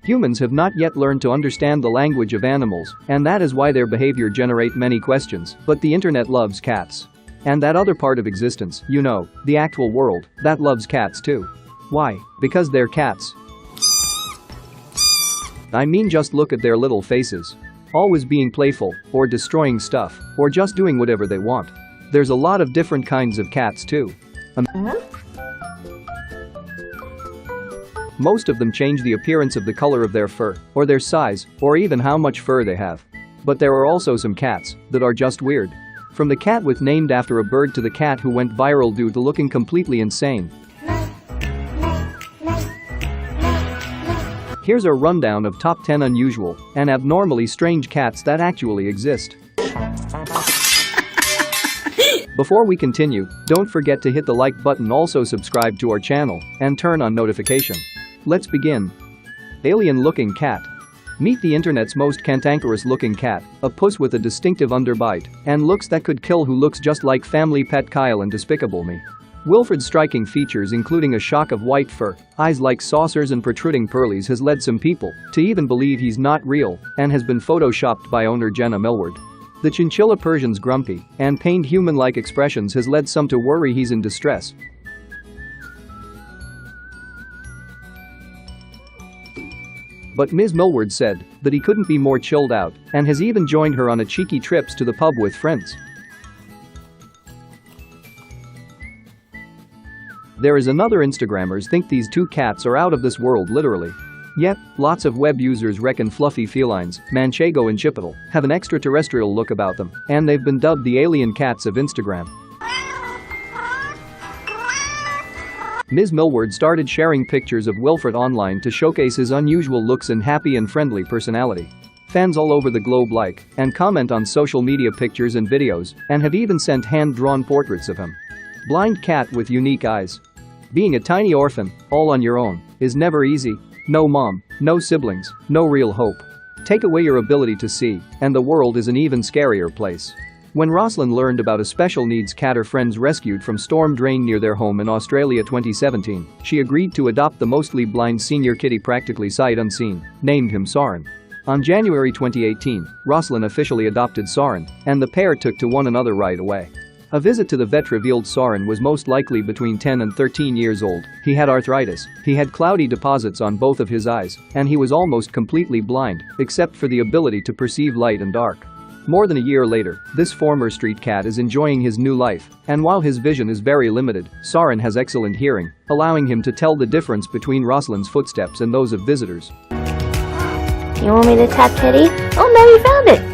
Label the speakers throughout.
Speaker 1: Humans have not yet learned to understand the language of animals, and that is why their behavior generate many questions, but the internet loves cats. And that other part of existence, you know, the actual world, that loves cats too. Why? Because they're cats. I mean, just look at their little faces. Always being playful, or destroying stuff, or just doing whatever they want. There's a lot of different kinds of cats too. Most of them change the appearance of the color of their fur, or their size, or even how much fur they have. But there are also some cats that are just weird. From the cat with named after a bird to the cat who went viral due to looking completely insane. Here's a rundown of top 10 unusual and abnormally strange cats that actually exist. Before we continue, don't forget to hit the like button, also subscribe to our channel, and turn on notification. Let's begin. Alien-looking cat. Meet the internet's most cantankerous looking cat, a puss with a distinctive underbite and looks that could kill, who looks just like family pet Kyle in Despicable Me. Wilfred's striking features, including a shock of white fur, eyes like saucers and protruding pearlies, has led some people to even believe he's not real and has been photoshopped by owner Jenna Millward. The chinchilla Persian's grumpy and pained human-like expressions has led some to worry he's in distress. But Ms. Millward said that he couldn't be more chilled out and has even joined her on a cheeky trips to the pub with friends. There is another Instagrammers think these two cats are out of this world, literally. Yet, lots of web users reckon fluffy felines, Manchego and Chipotle, have an extraterrestrial look about them, and they've been dubbed the alien cats of Instagram. Ms. Millward started sharing pictures of Wilfred online to showcase his unusual looks and happy and friendly personality. Fans all over the globe like and comment on social media pictures and videos, and have even sent hand-drawn portraits of him. Blind cat with unique eyes. Being a tiny orphan, all on your own, is never easy. No mom, no siblings, no real hope. Take away your ability to see, and the world is an even scarier place. When Roslyn learned about a special needs cat her friends rescued from storm drain near their home in Australia 2017, she agreed to adopt the mostly blind senior kitty practically sight unseen, named him Soren. On January 2018, Roslyn officially adopted Soren, and the pair took to one another right away. A visit to the vet revealed Soren was most likely between 10 and 13 years old. He had arthritis, he had cloudy deposits on both of his eyes, and he was almost completely blind, except for the ability to perceive light and dark. More than a year later, this former street cat is enjoying his new life, and while his vision is very limited, Soren has excellent hearing, allowing him to tell the difference between Roslyn's footsteps and those of visitors.
Speaker 2: You want me to tap kitty? Oh no, you found it!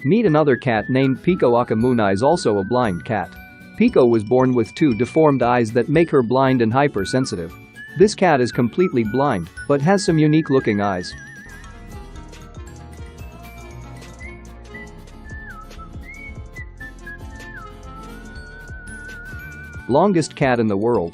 Speaker 1: Meet another cat named Pico Akamuna, is also a blind cat. Pico was born with two deformed eyes that make her blind and hypersensitive. This cat is completely blind, but has some unique looking eyes. Longest cat in the world.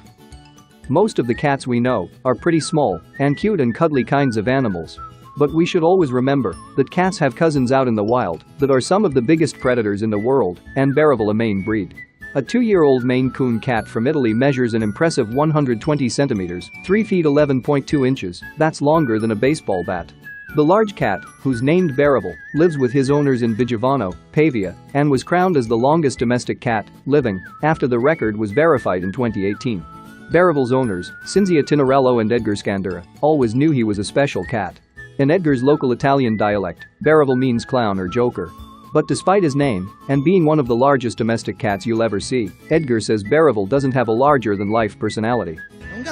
Speaker 1: Most of the cats we know are pretty small and cute and cuddly kinds of animals. But we should always remember that cats have cousins out in the wild that are some of the biggest predators in the world, and Werewolf, a Maine breed. A 2-year-old Maine Coon cat from Italy measures an impressive 120 centimeters, 3 feet 11.2 inches, that's longer than a baseball bat. The large cat, who's named Werewolf, lives with his owners in Vigevano, Pavia, and was crowned as the longest domestic cat living after the record was verified in 2018. Werewolf's owners, Cinzia Tinarello and Edgar Scandura, always knew he was a special cat. In Edgar's local Italian dialect, Werewolf means clown or joker. But despite his name, and being one of the largest domestic cats you'll ever see, Edgar says Werewolf doesn't have a larger-than-life personality. In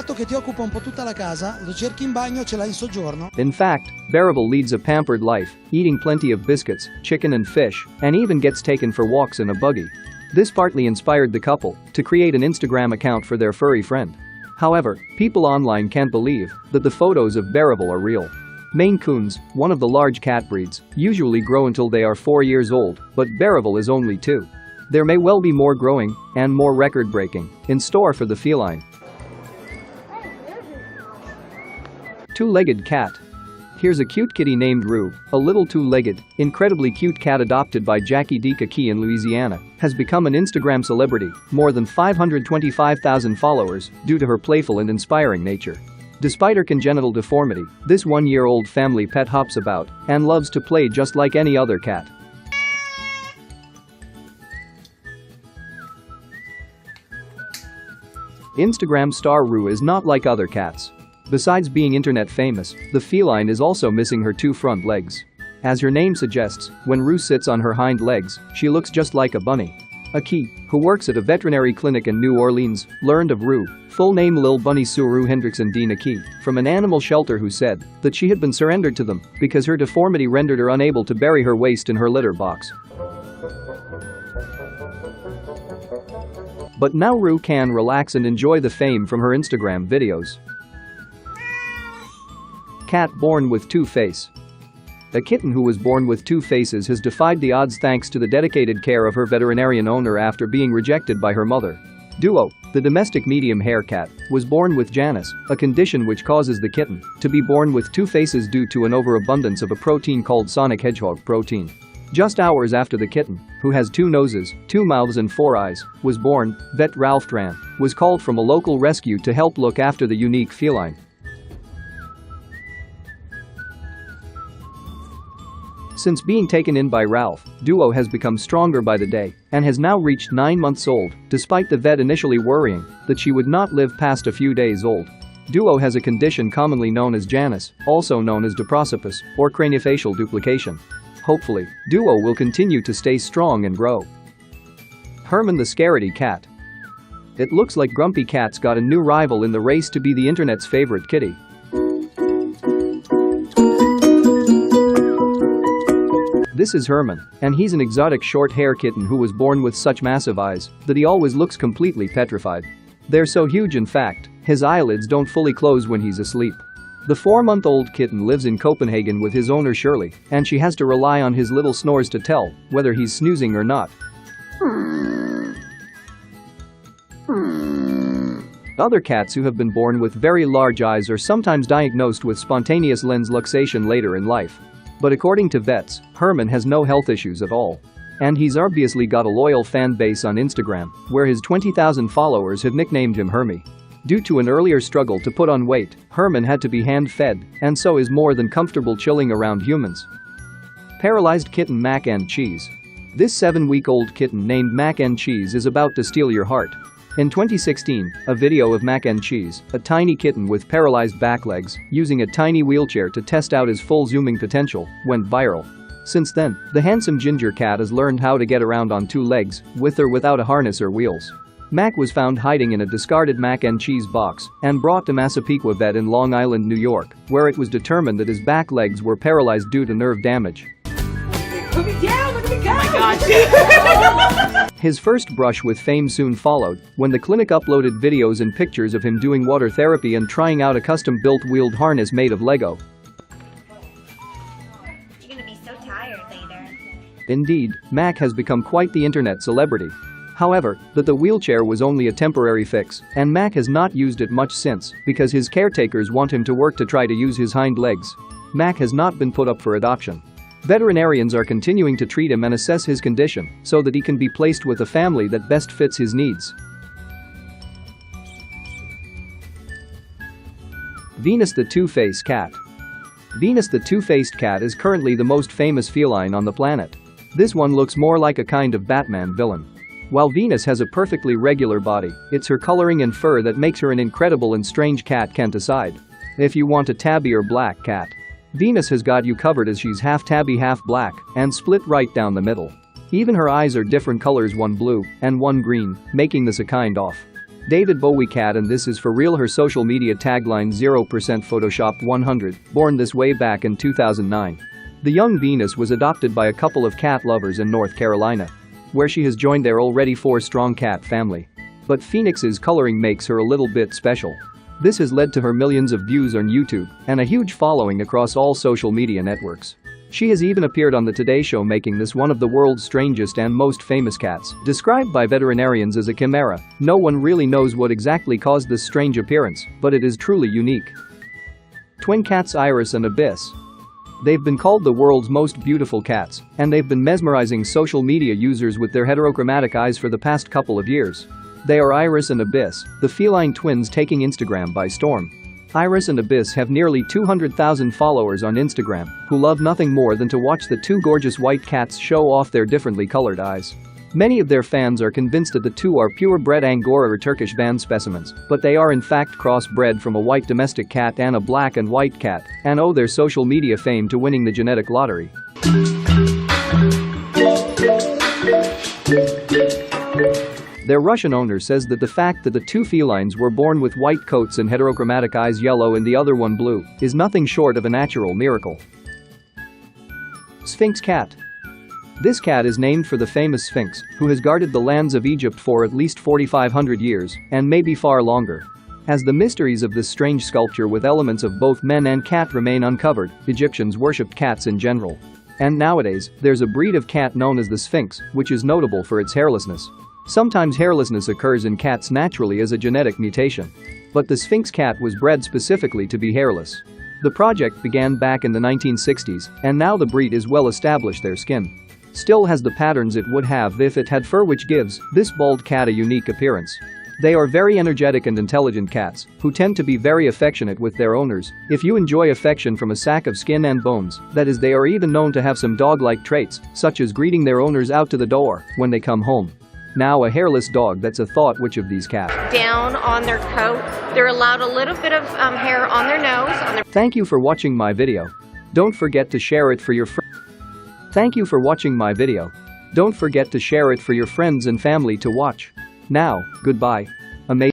Speaker 1: fact, Werewolf leads a pampered life, eating plenty of biscuits, chicken and fish, and even gets taken for walks in a buggy. This partly inspired the couple to create an Instagram account for their furry friend. However, people online can't believe that the photos of Werewolf are real. Maine Coons, one of the large cat breeds, usually grow until they are 4 years old, but Werewolf is only 2. There may well be more growing and more record-breaking in store for the feline. Two-legged cat. Here's a cute kitty named Rue, a little two-legged, incredibly cute cat adopted by Jackie DeCaki in Louisiana, has become an Instagram celebrity, more than 525,000 followers, due to her playful and inspiring nature. Despite her congenital deformity, this 1-year-old family pet hops about and loves to play just like any other cat. Instagram star Rue is not like other cats. Besides being internet famous, the feline is also missing her 2 front legs. As her name suggests, when Rue sits on her hind legs, she looks just like a bunny. Aki, who works at a veterinary clinic in New Orleans, learned of Rue, full name Lil Bunny Sue Hendrickson Dean Aki, from an animal shelter who said that she had been surrendered to them because her deformity rendered her unable to bury her waste in her litter box. But now Rue can relax and enjoy the fame from her Instagram videos. Cat born with 2 faces. A kitten who was born with 2 faces has defied the odds thanks to the dedicated care of her veterinarian owner after being rejected by her mother. Duo, the domestic medium hair cat, was born with Janus, a condition which causes the kitten to be born with 2 faces due to an overabundance of a protein called sonic hedgehog protein. Just hours after the kitten, who has 2 noses, 2 mouths and 4 eyes, was born, vet Ralph Tran was called from a local rescue to help look after the unique feline. Since being taken in by Ralph, Duo has become stronger by the day and has now reached 9 months old, despite the vet initially worrying that she would not live past a few days old. Duo has a condition commonly known as Janus, also known as diprosopis, or craniofacial duplication. Hopefully, Duo will continue to stay strong and grow. Herman the Scaredy Cat. It looks like Grumpy Cat's got a new rival in the race to be the internet's favorite kitty. This is Herman, and he's an exotic short-hair kitten who was born with such massive eyes that he always looks completely petrified. They're so huge in fact, his eyelids don't fully close when he's asleep. The 4-month-old kitten lives in Copenhagen with his owner Shirley, and she has to rely on his little snores to tell whether he's snoozing or not. Other cats who have been born with very large eyes are sometimes diagnosed with spontaneous lens luxation later in life. But according to vets, Herman has no health issues at all. And he's obviously got a loyal fan base on Instagram, where his 20,000 followers have nicknamed him Hermie. Due to an earlier struggle to put on weight, Herman had to be hand-fed, and so is more than comfortable chilling around humans. Paralyzed kitten Mac and Cheese. This 7-week-old kitten named Mac and Cheese is about to steal your heart. In 2016, a video of Mac and Cheese, a tiny kitten with paralyzed back legs, using a tiny wheelchair to test out his full zooming potential, went viral. Since then, the handsome ginger cat has learned how to get around on 2 legs, with or without a harness or wheels. Mac was found hiding in a discarded Mac and Cheese box and brought to Massapequa Vet in Long Island, New York, where it was determined that his back legs were paralyzed due to nerve damage.
Speaker 3: Put me down, look at me go! Oh my God.
Speaker 1: His first brush with fame soon followed, when the clinic uploaded videos and pictures of him doing water therapy and trying out a custom-built wheeled harness made of Lego.
Speaker 2: You're gonna be so tired later.
Speaker 1: Indeed, Mac has become quite the internet celebrity. However, the wheelchair was only a temporary fix, and Mac has not used it much since because his caretakers want him to work to try to use his hind legs. Mac has not been put up for adoption. Veterinarians are continuing to treat him and assess his condition so that he can be placed with a family that best fits his needs. Venus the Two-Faced Cat. Venus the Two-Faced Cat is currently the most famous feline on the planet. This one looks more like a kind of Batman villain. While Venus has a perfectly regular body, it's her coloring and fur that makes her an incredible and strange cat can't decide if you want a tabby or black cat. Venus has got you covered as she's half tabby half black and split right down the middle. Even her eyes are different colors, one blue and one green, making this a kind of David Bowie cat, and this is for real. Her social media tagline 0% Photoshopped 100, born this way back in 2009. The young Venus was adopted by a couple of cat lovers in North Carolina, where she has joined their already 4-strong cat family. But Sphynx's coloring makes her a little bit special. This has led to her millions of views on YouTube and a huge following across all social media networks. She has even appeared on the Today Show, making this one of the world's strangest and most famous cats. Described by veterinarians as a chimera, no one really knows what exactly caused this strange appearance, but it is truly unique. Twin cats Iris and Abyss. They've been called the world's most beautiful cats, and they've been mesmerizing social media users with their heterochromatic eyes for the past couple of years. They are Iris and Abyss, the feline twins taking Instagram by storm. Iris and Abyss have nearly 200,000 followers on Instagram who love nothing more than to watch the two gorgeous white cats show off their differently colored eyes. Many of their fans are convinced that the two are purebred Angora or Turkish band specimens, but they are in fact crossbred from a white domestic cat and a black and white cat, and owe their social media fame to winning the genetic lottery. Their Russian owner says that the fact that the two felines were born with white coats and heterochromatic eyes, yellow and the other one blue, is nothing short of a natural miracle. Sphynx cat. This cat is named for the famous Sphynx, who has guarded the lands of Egypt for at least 4,500 years, and maybe far longer. As the mysteries of this strange sculpture with elements of both men and cat remain uncovered, Egyptians worshipped cats in general. And nowadays, there's a breed of cat known as the Sphynx, which is notable for its hairlessness. Sometimes hairlessness occurs in cats naturally as a genetic mutation. But the Sphynx cat was bred specifically to be hairless. The project began back in the 1960s, and now the breed is well established. Their skin still has the patterns it would have if it had fur, which gives this bald cat a unique appearance. They are very energetic and intelligent cats, who tend to be very affectionate with their owners. If you enjoy affection from a sack of skin and bones, that is, they are even known to have some dog-like traits, such as greeting their owners out to the door when they come home. Now a hairless dog, that's a thought. Which of these cats?
Speaker 2: Down on their coat. They're allowed a little bit of hair on their nose.
Speaker 1: Thank you for watching my video. Don't forget to share it for your friends. Thank you for watching my video. Don't forget to share it for your friends and family to watch. Now, goodbye.